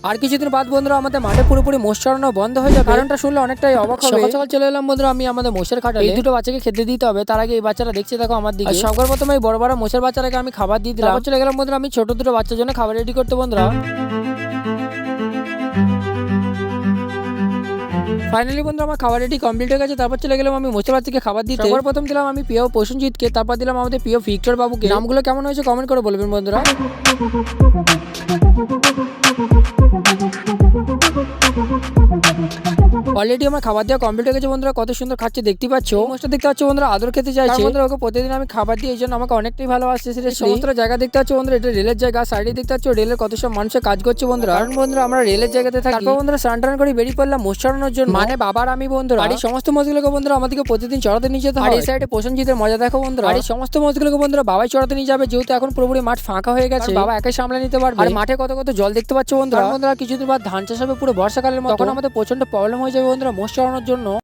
আর কিছুদিন বাদ বন্ধুরা আমাদের মাঠে পুরোপুরি মোষ চড়ানো বন্ধ হয়ে যাবে। কারণটা শুনলে অনেকটাই অবাক হবে। সকাল সকাল চলে এলাম বন্ধুরা আমি আমাদের মোষের খাটালে। এই দুটো বাচ্চাকে খেতে দিতে হবে, তার আগে এই বাচ্চারা দেখছে দেখো আমার দিকে। সবার প্রথমে এই বড় বড় মোষের বাচ্চাটাকে আমি খাবার দিয়ে দিলাম। চলে গেলাম বন্ধুরা আমি ছোট দুটো বাচ্চার জন্য খাবার রেডি করতে বন্ধুরা। ফাইনালি বন্ধুরা আমার খাবার রেডি কমপ্লিট হয়ে গেছে। তারপর চলে গেলাম আমি মোষের বাচ্চাকে খাবার দিতে। সবার প্রথম দিলাম আমি প্রিয় প্রসেনজিৎকে, তারপর দিলাম আমাদের প্রিয় ভিক্টর বাবুকে। নামগুলো কেমন হয়েছে কমেন্ট করে বলবেন বন্ধুরা। অলরেডি আমার খাবার দেওয়া কমপ্লিট হয়ে গেছে বন্ধুরা। কত সুন্দর খাচ্ছে দেখতে পাচ্ছ। মোষটা দেখতে পাচ্ছ বন্ধুরা আদর খেতে চাইছে। বন্ধুরা ওকে প্রতিদিন আমি খাবার দিই, এই জন্য আমাকে অনেকটাই ভালোবাসছে। সেটা সমস্ত জায়গা দেখতে পাচ্ছ বন্ধুরা, এটা রেলের জায়গা। সাইডে দেখতে পাচ্ছ রেলের কত সব মানুষের কাজ করছে বন্ধুরা। কারণ বন্ধুরা আমরা রেলের জায়গাতে থাকি। তারপর বন্ধুরা স্নান টান করে বেরিয়ে পড়লাম মোষ চড়ানোর জন্য। মানে বাবার আমি বন্ধুরা। আর এই সমস্ত মোষগুলোকে বন্ধুরা আমাদেরকে প্রতিদিন চড়াতে নিয়ে যেতে হয়। আর এই সাইডে প্রসেনজিতের মজা দেখো বন্ধুরা। আর এই সমস্ত মোষগুলোকে বন্ধুরা বাবাই চড়াতে নিয়ে যাবে, যেহেতু এখন পুরোপুরি মাঠ ফাঁকা হয়ে গেছে। বাবা একাই সামলে নিতে পারবে। আর মাঠে কত কত জল দেখতে পাচ্ছ বন্ধুরা। বন্ধুরা কিছুদিন বাদ ধান চাষ হবে পুরো বর্ষাকালের মতো। তখন আমাদের প্রচন্ড প্রবলেম হয়ে যাবে বন্ধুরা মোষ চড়ানোর জন্য।